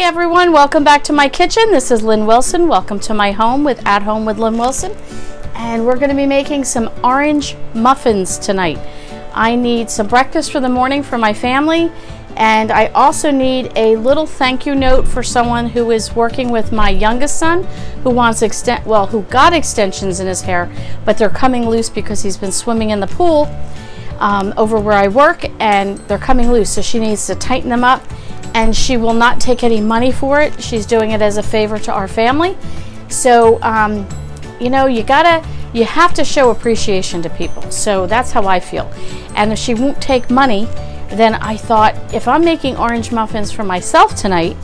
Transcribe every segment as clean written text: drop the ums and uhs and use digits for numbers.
everyone, welcome back to my kitchen. This is Lynn Wilson. Welcome to my home with At Home with Lynn Wilson. And we're going to be making some orange muffins tonight. I need some breakfast for the morning for my family, and I also need a little thank you note for someone who is working with my youngest son who wants who got extensions in his hair, but they're coming loose because he's been swimming in the pool over where I work, and they're coming loose, so she needs to tighten them up. And she will not take any money for it. She's doing it as a favor to our family. So, you know, you have to show appreciation to people. So that's how I feel. And if she won't take money, then I thought, if I'm making orange muffins for myself tonight,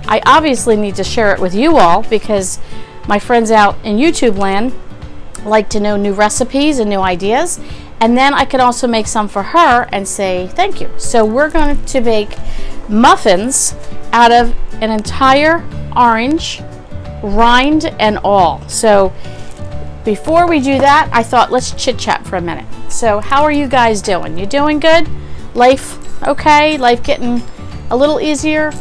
I obviously need to share it with you all, because my friends out in YouTube land like to know new recipes and new ideas. And then I could also make some for her and say thank you. So we're going to make muffins out of an entire orange, rind and all. So before we do that, I thought let's chit chat for a minute. So how are you guys doing? You doing good? Life okay? Life getting a little easier?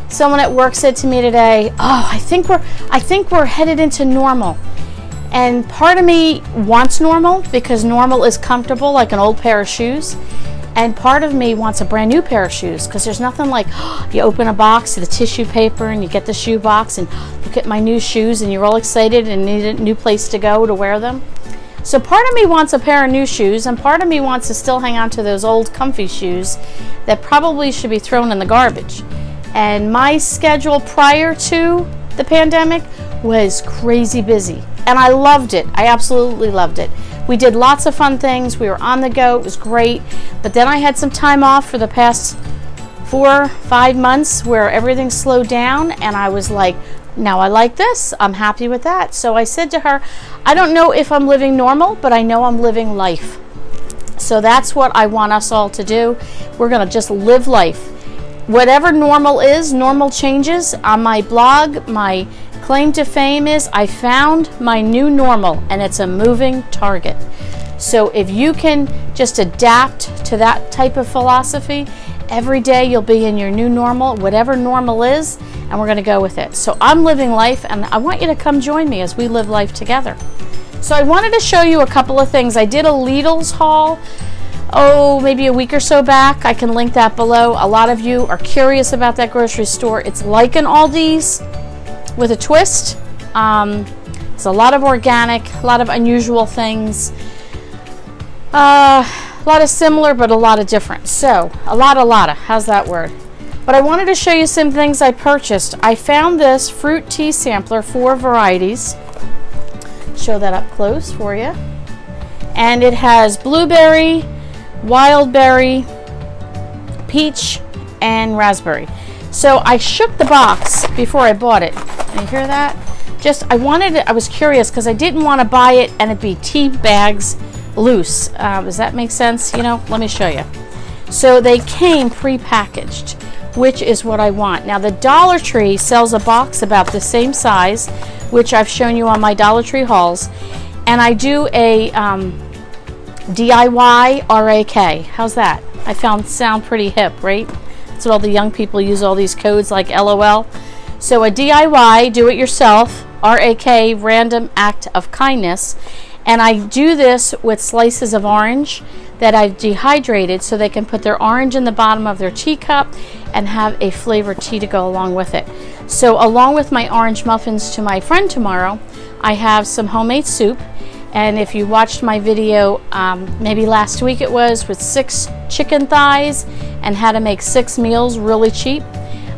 Someone at work said to me today, "Oh, I think we're headed into normal." And part of me wants normal because normal is comfortable, like an old pair of shoes. And part of me wants a brand new pair of shoes, because there's nothing like you open a box of the tissue paper and you get the shoe box and look at my new shoes and you're all excited and need a new place to go to wear them. So part of me wants a pair of new shoes, and part of me wants to still hang on to those old comfy shoes that probably should be thrown in the garbage. And my schedule prior to the pandemic was crazy busy, and I loved it. I absolutely loved it. We did lots of fun things. We were on the go. It was great. But then I had some time off for the past 4 or 5 months where everything slowed down, and I was like, now I like this. I'm happy with that. So I said to her, I don't know if I'm living normal, but I know I'm living life. So that's what I want us all to do. We're going to just live life. Whatever normal is, normal changes. On my blog, my claim to fame is I found my new normal, and it's a moving target. So if you can just adapt to that type of philosophy, every day you'll be in your new normal, whatever normal is, and we're going to go with it. So I'm living life, and I want you to come join me as we live life together. So I wanted to show you a couple of things. I did a Lidl's haul, maybe a week or so back. I can link that below. A lot of you are curious about that grocery store. It's like an Aldi's with a twist. It's a lot of organic, a lot of unusual things, a lot of similar, but a lot of different. So a lot of, how's that word? But I wanted to show you some things I purchased. I found this fruit tea sampler, 4 varieties. Show that up close for you. And it has blueberry, wild berry, peach, and raspberry. So I shook the box before I bought it. Can you hear that? I was curious because I didn't want to buy it and it be tea bags loose. Does that make sense? You know, let me show you. So they came pre-packaged, which is what I want. Now the Dollar Tree sells a box about the same size, which I've shown you on my Dollar Tree hauls. And I do a DIY RAK. How's that? I sound pretty hip, right? That's what all the young people use, all these codes like LOL. So a DIY, do it yourself, RAK, random act of kindness. And I do this with slices of orange that I've dehydrated so they can put their orange in the bottom of their teacup and have a flavored tea to go along with it. So along with my orange muffins to my friend tomorrow, I have some homemade soup. And if you watched my video, maybe last week it was, with 6 chicken thighs and how to make 6 meals really cheap,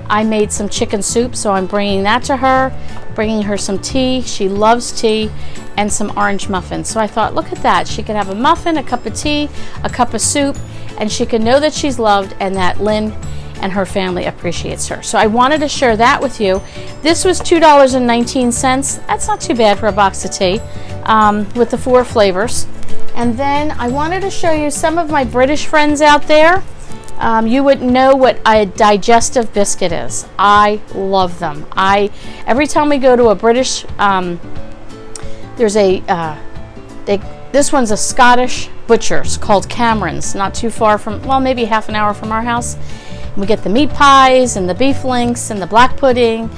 I made some chicken soup, so I'm bringing that to her, bringing her some tea. She loves tea, and some orange muffins. So I thought, look at that. She could have a muffin, a cup of tea, a cup of soup, and she can know that she's loved and that Lynn and her family appreciates her. So I wanted to share that with you. This was $2.19. That's not too bad for a box of tea with the 4 flavors. And then I wanted to show you some of my British friends out there. You wouldn't know what a digestive biscuit is. I love them. Every time we go to a British, there's this one's a Scottish butcher's called Cameron's, not too far from, well, maybe half an hour from our house. We get the meat pies and the beef links and the black pudding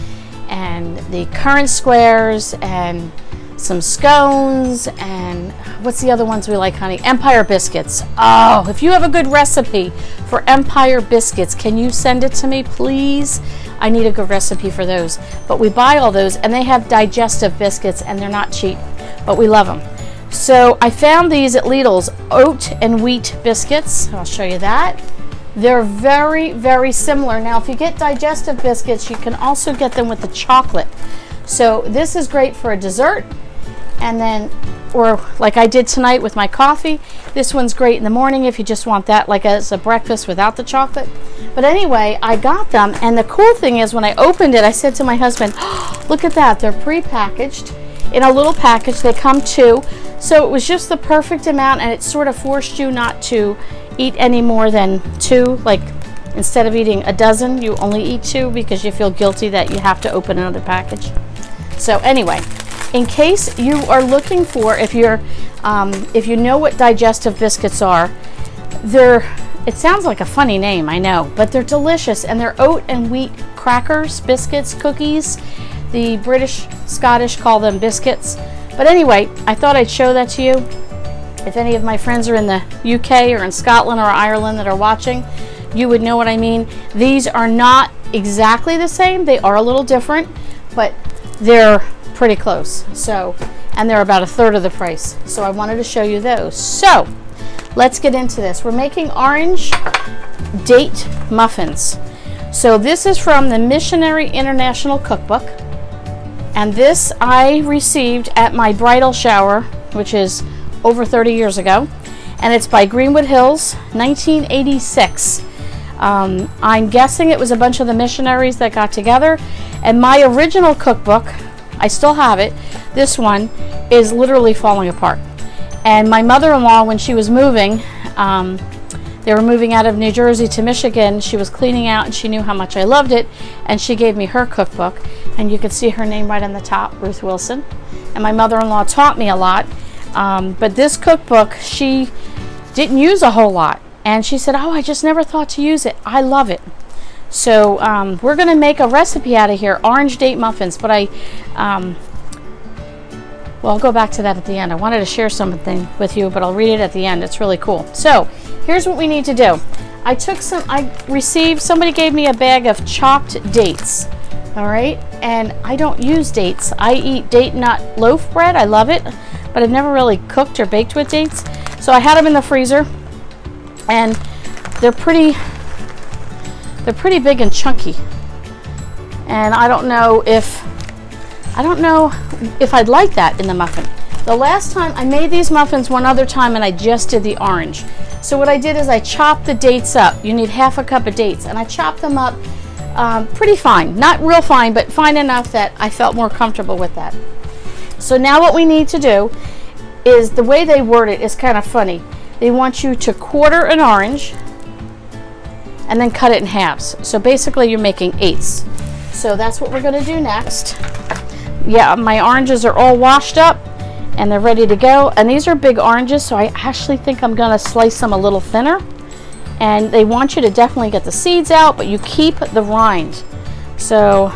and the currant squares and some scones, and what's the other ones we like, honey? Empire biscuits. Oh, if you have a good recipe for Empire biscuits, can you send it to me, please? I need a good recipe for those. But we buy all those, and they have digestive biscuits, and they're not cheap, but we love them. So I found these at Lidl's, oat and wheat biscuits. I'll show you that. They're very, very similar. Now, if you get digestive biscuits, you can also get them with the chocolate. So this is great for a dessert, and then, or like I did tonight with my coffee. This one's great in the morning if you just want that, like as a breakfast without the chocolate. But anyway, I got them, and the cool thing is when I opened it, I said to my husband, oh, look at that, they're pre-packaged in a little package. They come two, so it was just the perfect amount, and it sort of forced you not to eat any more than two. Like instead of eating a dozen, you only eat two because you feel guilty that you have to open another package. So anyway, in case you are looking for, if you know what digestive biscuits are, it sounds like a funny name, I know, but they're delicious, and they're oat and wheat crackers, biscuits, cookies. The British, Scottish call them biscuits. But anyway, I thought I'd show that to you. If any of my friends are in the UK or in Scotland or Ireland that are watching, you would know what I mean. These are not exactly the same. They are a little different, but they're pretty close. So, and they're about a third of the price. So I wanted to show you those. So let's get into this. We're making orange date muffins. So this is from the Missionary International Cookbook, and this I received at my bridal shower, which is over 30 years ago, and it's by Greenwood Hills, 1986. I'm guessing it was a bunch of the missionaries that got together, and my original cookbook, I still have it. This one is literally falling apart. And my mother-in-law, when she was moving, they were moving out of New Jersey to Michigan. She was cleaning out, and she knew how much I loved it, and she gave me her cookbook. And you can see her name right on the top, Ruth Wilson. And my mother-in-law taught me a lot. But this cookbook, she didn't use a whole lot. And she said, oh, I just never thought to use it. I love it. So we're going to make a recipe out of here, orange date muffins. But well, I'll go back to that at the end. I wanted to share something with you, but I'll read it at the end. It's really cool. So here's what we need to do. Somebody gave me a bag of chopped dates. All right, and I don't use dates. I eat date nut loaf bread. I love it, but I've never really cooked or baked with dates. So I had them in the freezer, and they're pretty big and chunky. And I don't know if I'd like that in the muffin. The last time I made these muffins one other time, and I just did the orange. So what I did is I chopped the dates up. You need half a cup of dates, and I chopped them up pretty fine. Not real fine, but fine enough that I felt more comfortable with that. So now what we need to do is, the way they word it is kind of funny. They want you to quarter an orange and then cut it in halves. So basically you're making eighths. So that's what we're going to do next. Yeah, my oranges are all washed up and they're ready to go. And these are big oranges, so I actually think I'm going to slice them a little thinner. And they want you to definitely get the seeds out, but you keep the rind. So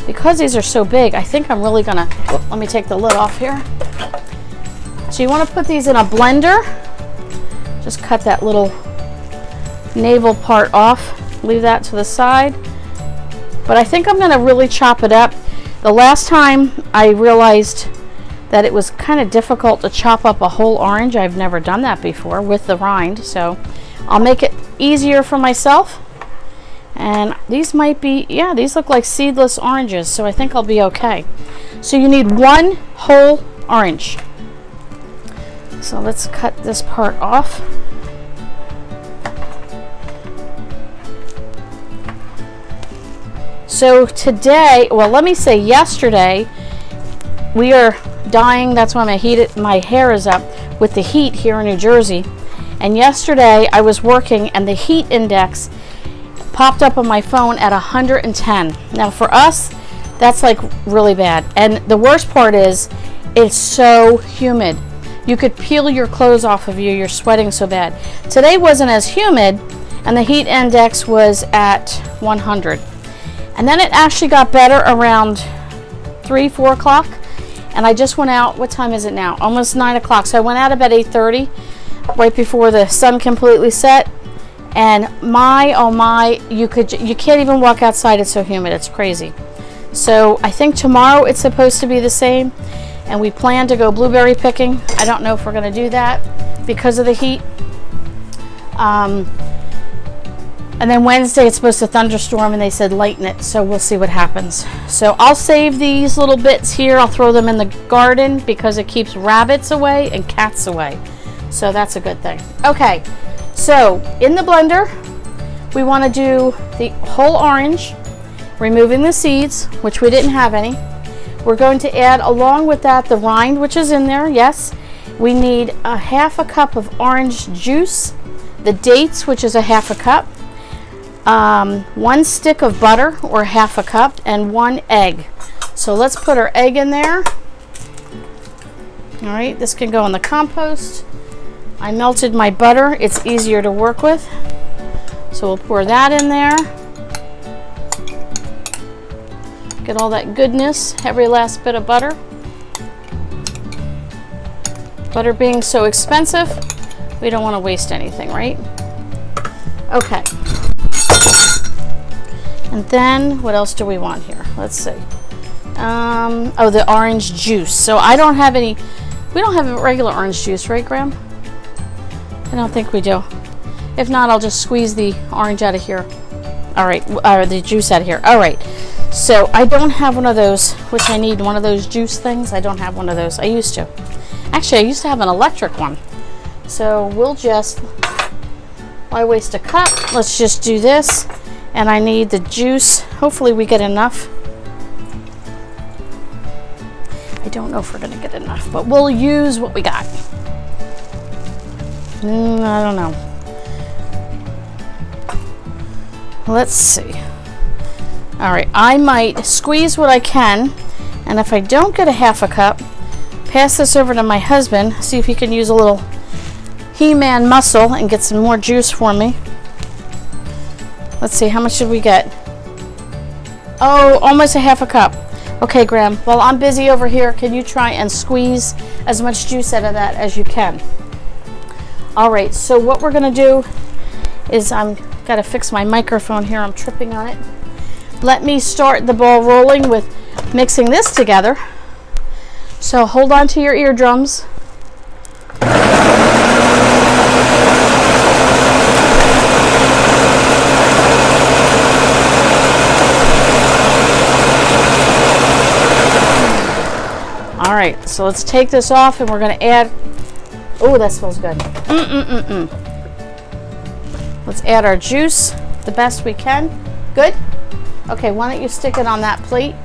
because these are so big, I think I'm really going to, let me take the lid off here. So you want to put these in a blender. Just cut that little navel part off. Leave that to the side. But I think I'm going to really chop it up. The last time I realized that it was kind of difficult to chop up a whole orange. I've never done that before with the rind, so I'll make it easier for myself. And these might be, yeah, these look like seedless oranges, so I think I'll be okay. So you need one whole orange. So let's cut this part off. So today, well, let me say yesterday, we are dying. That's why my hair is up with the heat here in New Jersey. And yesterday I was working and the heat index popped up on my phone at 110. Now for us, that's like really bad. And the worst part is it's so humid. You could peel your clothes off of you. You're sweating so bad. Today wasn't as humid, and the heat index was at 100. And then it actually got better around 3, 4 o'clock, and I just went out. What time is it now? Almost 9 o'clock. So I went out about 8:30, right before the sun completely set. And my, oh my, you can't even walk outside. It's so humid. It's crazy. So I think tomorrow it's supposed to be the same, and we plan to go blueberry picking. I don't know if we're going to do that because of the heat. And then Wednesday it's supposed to thunderstorm, and they said lighten it, so we'll see what happens. So I'll save these little bits here. I'll throw them in the garden because it keeps rabbits away and cats away. So that's a good thing. Okay, so in the blender, we want to do the whole orange, removing the seeds, which we didn't have any. We're going to add, along with that, the rind, which is in there, yes. We need a 1/2 cup of orange juice, the dates, which is a 1/2 cup, 1 stick of butter, or 1/2 cup, and 1 egg. So let's put our egg in there. All right, this can go in the compost. I melted my butter. It's easier to work with. So we'll pour that in there. Get all that goodness, every last bit of butter. Butter being so expensive, we don't want to waste anything, right? Okay. And then what else do we want here? Let's see. Oh, the orange juice. So I don't have any, we don't have regular orange juice, right, Graham? I don't think we do. If not, I'll just squeeze the orange out of here. All right, or the juice out of here. All right. So I don't have one of those, which I need one of those juice things. I don't have one of those. I used to. Actually, I used to have an electric one. So we'll just, why waste a cup? Let's just do this. And I need the juice. Hopefully we get enough. I don't know if we're going to get enough, but we'll use what we got. I don't know. Let's see. All right, I might squeeze what I can, and if I don't get a 1/2 cup, pass this over to my husband, see if he can use a little He-Man muscle and get some more juice for me. Let's see, how much did we get? Oh, almost a 1/2 cup. Okay, Graham, while I'm busy over here, can you try and squeeze as much juice out of that as you can? All right, so what we're gonna do is I'm gotta fix my microphone here, I'm tripping on it. Let me start the ball rolling with mixing this together. So hold on to your eardrums. All right, so let's take this off, and we're going to add, oh, that smells good. Let's add our juice the best we can. Good? Okay, why don't you stick it on that plate,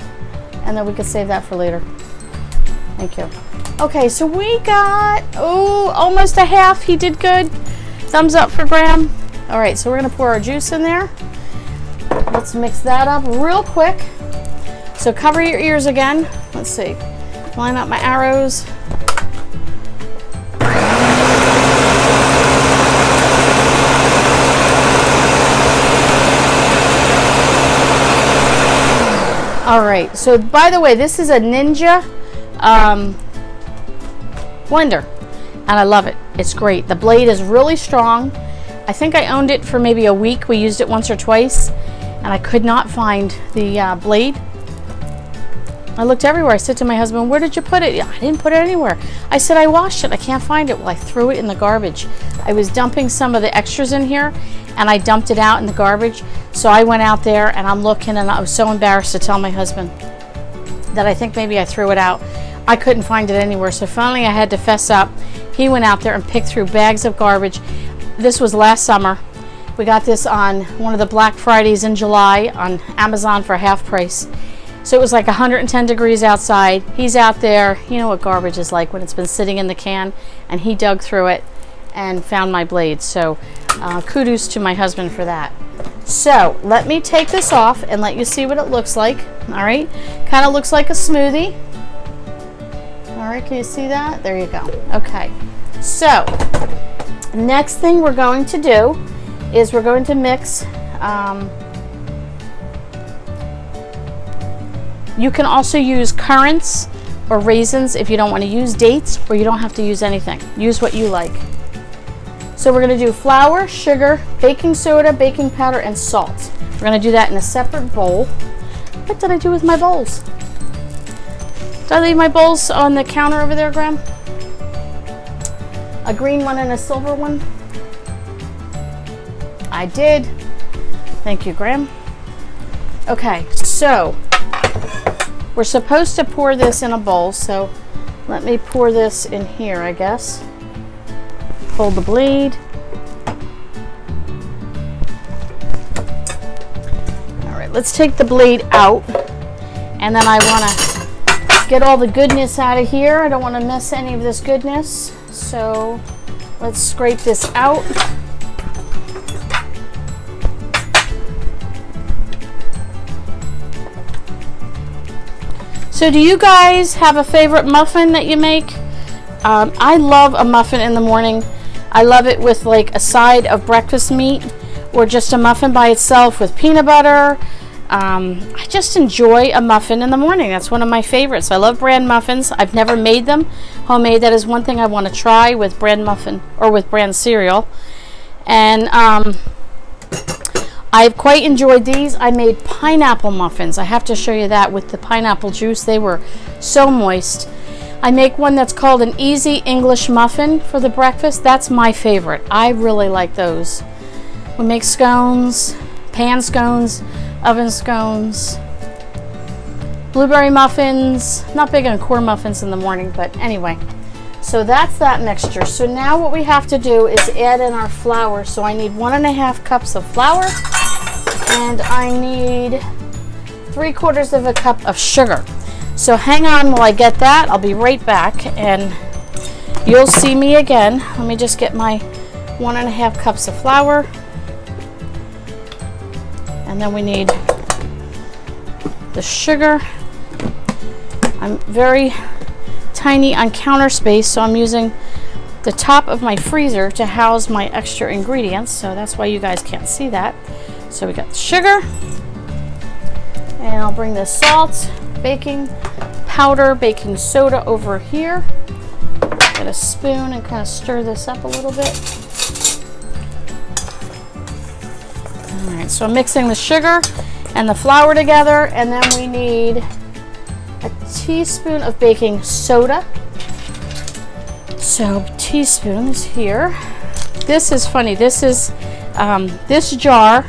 and then we can save that for later. Thank you. Okay, so we got, oh, almost a half. He did good. Thumbs up for Graham. All right, so we're going to pour our juice in there. Let's mix that up real quick. So cover your ears again. Let's see. Line up my arrows. All right, so by the way, this is a Ninja blender, and I love it. It's great. The blade is really strong. I think I owned it for maybe a week. We used it once or twice, and I could not find the blade. I looked everywhere. I said to my husband, where did you put it? I didn't put it anywhere. I said, I washed it. I can't find it. Well, I threw it in the garbage. I was dumping some of the extras in here, and I dumped it out in the garbage. So I went out there, and I'm looking, and I was so embarrassed to tell my husband that I think maybe I threw it out. I couldn't find it anywhere. So finally I had to fess up. He went out there and picked through bags of garbage. This was last summer. We got this on one of the Black Fridays in July on Amazon for half price. So it was like 110 degrees outside. He's out there. You know what garbage is like when it's been sitting in the can, and he dug through it and found my blade. So kudos to my husband for that. So let me take this off and let you see what it looks like. All right, kind of looks like a smoothie. All right, can you see that? There you go. Okay, so next thing we're going to do is we're going to mix. You can also use currants or raisins if you don't want to use dates, or you don't have to use anything. Use what you like. So we're going to do flour, sugar, baking soda, baking powder, and salt. We're going to do that in a separate bowl. What did I do with my bowls? Did I leave my bowls on the counter over there, Graham? A green one and a silver one? I did. Thank you, Graham. Okay, so we're supposed to pour this in a bowl, so let me pour this in here, I guess. Hold the blade. All right, let's take the blade out, and then I want to get all the goodness out of here. I don't want to miss any of this goodness, so let's scrape this out. So do you guys have a favorite muffin that you make? I love a muffin in the morning. I love it with like a side of breakfast meat, or just a muffin by itself with peanut butter. I just enjoy a muffin in the morning. That's one of my favorites. I love bran muffins. I've never made them homemade. That is one thing I want to try with bran muffin or with bran cereal. And I've quite enjoyed these. I made pineapple muffins. I have to show you that with the pineapple juice. They were so moist. I make one that's called an easy English muffin for the breakfast. That's my favorite. I really like those. We make scones, pan scones, oven scones, blueberry muffins. Not big on corn muffins in the morning, but anyway. So that's that mixture. So now what we have to do is add in our flour. So I need 1.5 cups of flour, and I need 3/4 cup of sugar. So hang on while I get that. I'll be right back, and you'll see me again. Let me just get my 1.5 cups of flour, and then we need the sugar. I'm very tiny on counter space, so I'm using the top of my freezer to house my extra ingredients, so that's why you guys can't see that. So we got the sugar, and I'll bring the salt, baking powder, baking soda over here. Get a spoon and kind of stir this up a little bit. All right, so I'm mixing the sugar and the flour together, and then we need a teaspoon of baking soda. So teaspoon is here. This is funny. This is this jar,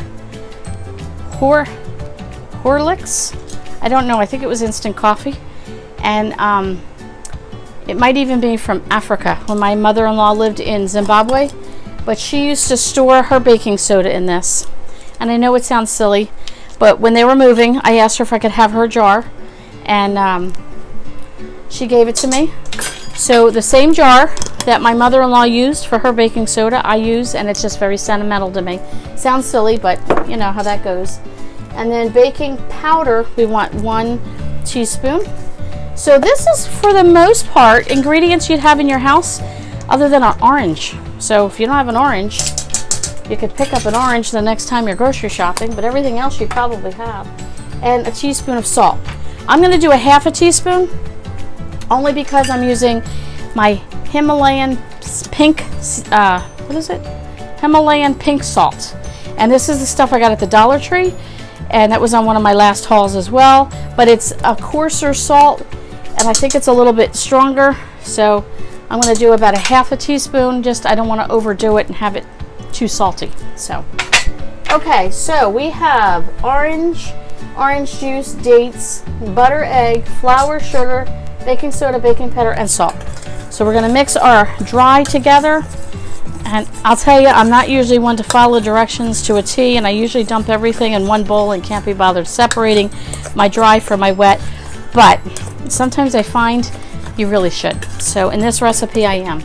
Horlicks. I don't know. I think it was instant coffee, and it might even be from Africa when my mother-in-law lived in Zimbabwe. But she used to store her baking soda in this. And I know it sounds silly, but when they were moving, I asked her if I could have her jar, and she gave it to me. So the same jar that my mother-in-law used for her baking soda, I use, and it's just very sentimental to me. Sounds silly, but you know how that goes. And then baking powder, we want 1 teaspoon. So this is, for the most part, ingredients you'd have in your house other than an orange. So if you don't have an orange, you could pick up an orange the next time you're grocery shopping, but everything else you probably have. And a teaspoon of salt. I'm going to do a 1/2 teaspoon, only because I'm using my Himalayan pink, what is it? Himalayan pink salt. And this is the stuff I got at the Dollar Tree, and that was on one of my last hauls as well. But it's a coarser salt, and I think it's a little bit stronger. So I'm going to do about a 1/2 teaspoon. Just, I don't want to overdo it and have it too salty. So, okay, so we have orange juice, dates, butter, egg, flour, sugar, baking soda, baking powder, and salt. So we're going to mix our dry together. And I'll tell you, I'm not usually one to follow directions to a T, and I usually dump everything in one bowl and can't be bothered separating my dry from my wet. But sometimes I find you really should. So in this recipe, I am.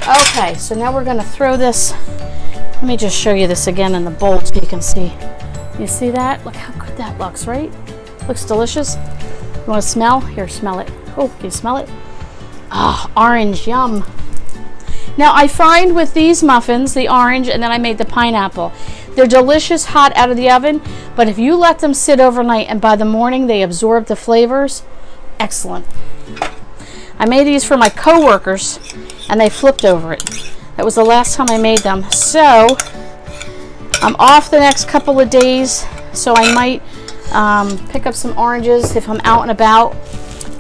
Okay, so now we're going to throw this. Let me just show you this again in the bowl so you can see. You see that? Look how good that looks, right? Looks delicious. You want to smell? Here, smell it. Oh, can you smell it? Ah, orange, yum. Now I find with these muffins, the orange, and then I made the pineapple, they're delicious hot out of the oven, but if you let them sit overnight and by the morning they absorb the flavors, excellent. I made these for my coworkers and they flipped over it. That was the last time I made them. So I'm off the next couple of days, so I might pick up some oranges if I'm out and about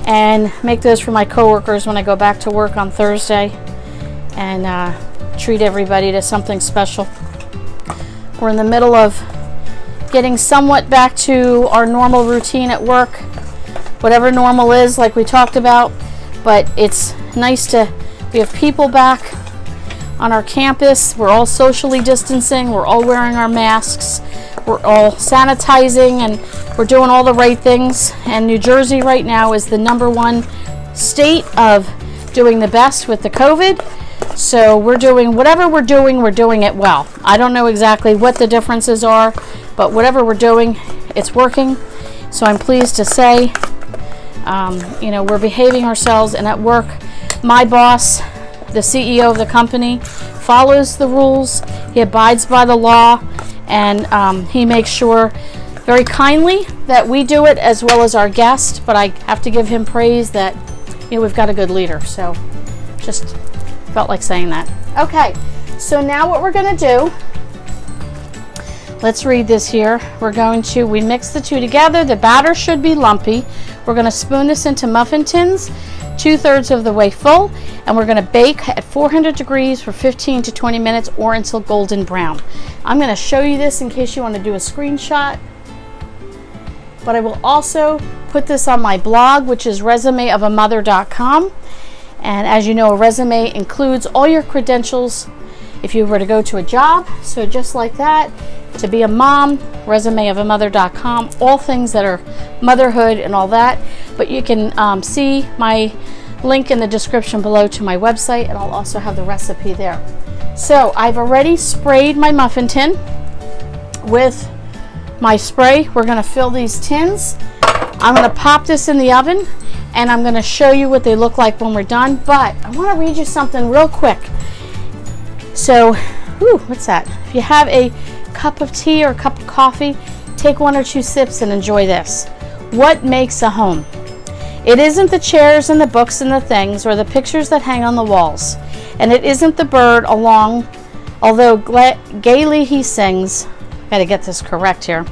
and make those for my coworkers when I go back to work on Thursday and treat everybody to something special. We're in the middle of getting somewhat back to our normal routine at work, whatever normal is, like we talked about, but it's nice to, we have people back on our campus. We're all socially distancing, we're all wearing our masks, we're all sanitizing, and we're doing all the right things. And New Jersey right now is the #1 state of doing the best with the COVID. So we're doing whatever we're doing it well. I don't know exactly what the differences are, but whatever we're doing, it's working. So I'm pleased to say, you know, we're behaving ourselves, and at work, my boss, the CEO of the company, follows the rules. He abides by the law, and he makes sure very kindly that we do it as well as our guest. But I have to give him praise that, you know, we've got a good leader. So just felt like saying that. Okay, so now what we're going to do, let's read this here. We mix the two together. The batter should be lumpy. We're going to spoon this into muffin tins, 2/3 of the way full, and we're going to bake at 400 degrees for 15 to 20 minutes or until golden brown. I'm going to show you this in case you want to do a screenshot, but I will also put this on my blog, which is resumeofamother.com. And as you know, a resume includes all your credentials if you were to go to a job. So just like that, to be a mom, resumeofamother.com, all things that are motherhood and all that. But you can see my link in the description below to my website, and I'll also have the recipe there. So I've already sprayed my muffin tin with my spray. We're going to fill these tins. I'm going to pop this in the oven, and I'm going to show you what they look like when we're done. But I want to read you something real quick. So, what's that? If you have a cup of tea or a cup of coffee, take 1 or 2 sips and enjoy this. What makes a home? It isn't the chairs and the books and the things or the pictures that hang on the walls. And it isn't the bird although gaily he sings. Gotta get this correct here.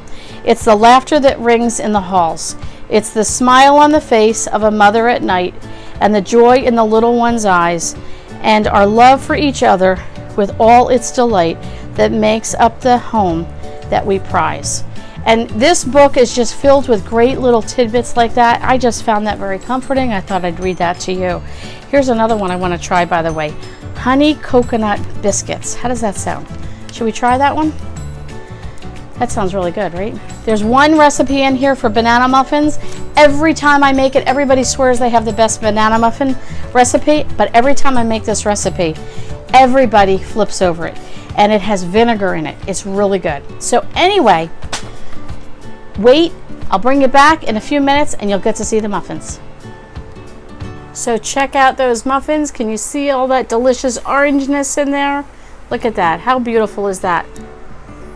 It's the laughter that rings in the halls. It's the smile on the face of a mother at night, and the joy in the little one's eyes, and our love for each other with all its delight that makes up the home that we prize. And this book is just filled with great little tidbits like that. I just found that very comforting. I thought I'd read that to you. Here's another one I want to try, by the way. Honey coconut biscuits. How does that sound? Should we try that one? That sounds really good, right? There's one recipe in here for banana muffins. Every time I make it, everybody swears they have the best banana muffin recipe, but every time I make this recipe, everybody flips over it. And it has vinegar in it. It's really good. So anyway, wait, I'll bring you back in a few minutes and you'll get to see the muffins. So check out those muffins. Can you see all that delicious orangeness in there? Look at that. How beautiful is that?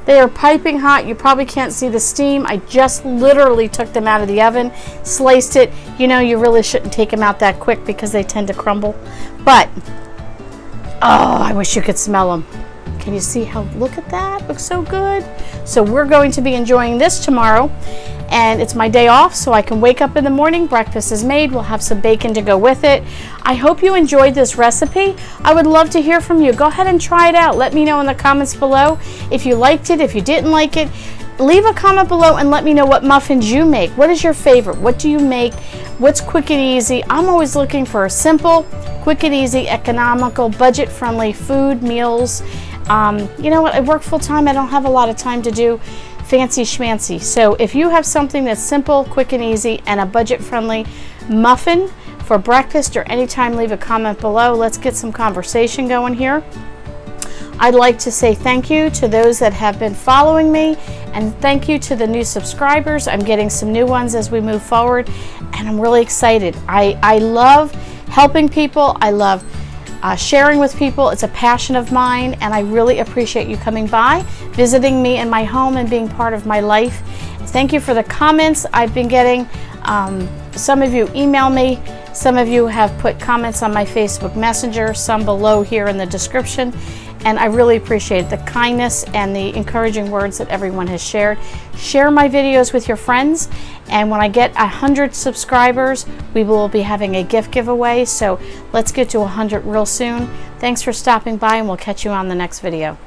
They are piping hot. You probably can't see the steam. I just literally took them out of the oven, sliced it. You know, you really shouldn't take them out that quick because they tend to crumble. But, oh, I wish you could smell them. Can you see how, look at that, looks so good. So we're going to be enjoying this tomorrow, and it's my day off, so I can wake up in the morning, breakfast is made, we'll have some bacon to go with it. I hope you enjoyed this recipe. I would love to hear from you. Go ahead and try it out. Let me know in the comments below if you liked it, if you didn't like it. Leave a comment below and let me know what muffins you make. What is your favorite? What do you make? What's quick and easy? I'm always looking for a simple, quick and easy, economical, budget-friendly food, meals. You know what? I work full-time. I don't have a lot of time to do fancy schmancy. So if you have something that's simple, quick and easy, and a budget-friendly muffin for breakfast or anytime, leave a comment below. Let's get some conversation going here. I'd like to say thank you to those that have been following me, and thank you to the new subscribers. I'm getting some new ones as we move forward, and I'm really excited. I love helping people. I love sharing with people. It's a passion of mine, and I really appreciate you coming by, visiting me in my home, and being part of my life. Thank you for the comments I've been getting. Some of you email me. Some of you have put comments on my Facebook Messenger, some below here in the description. And I really appreciate the kindness and the encouraging words that everyone has shared. Share my videos with your friends. And when I get 100 subscribers, we will be having a gift giveaway. So let's get to 100 real soon. Thanks for stopping by, and we'll catch you on the next video.